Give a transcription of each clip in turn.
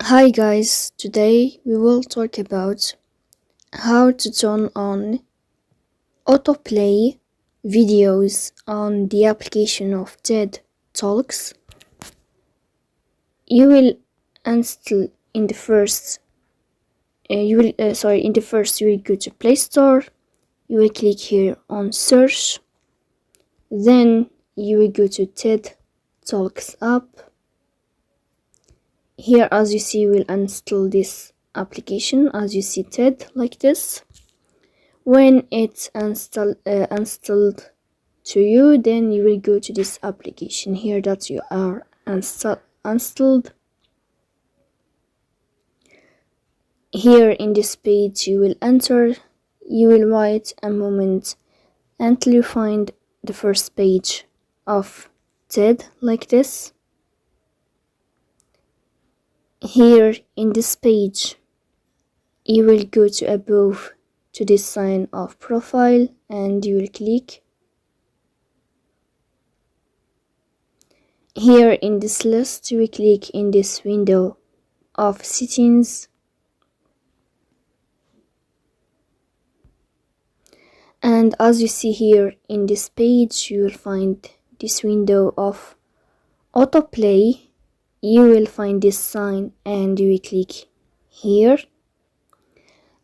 Hi guys, today we will talk about how to turn on autoplay videos on the application of TED Talks. You will install in the first you will go to Play Store. You will click here on search, then you will go to TED Talks app. Here, as you see, we'll install this application. As you see, TED like this. When it's installed to you, then you will go to this application here that you are installed. Here in this page you will enter. You will wait a moment until you find the first page of TED like this. Here in this page you will go to above to this sign of profile and you will click. Here in this list we click in this window of settings, and as you see here in this page you will find this window of autoplay. You will find this sign and you will click here,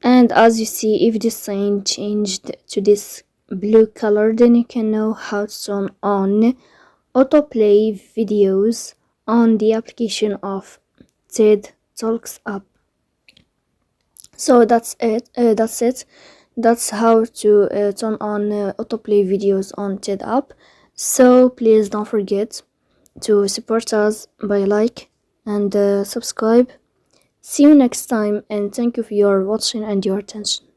and as you see, if this sign changed to this blue color, then you can know how to turn on autoplay videos on the application of TED Talks app. So that's it. That's how to turn on autoplay videos on TED app. So please don't forget to support us by like and subscribe. See you next time, and thank you for your watching and your attention.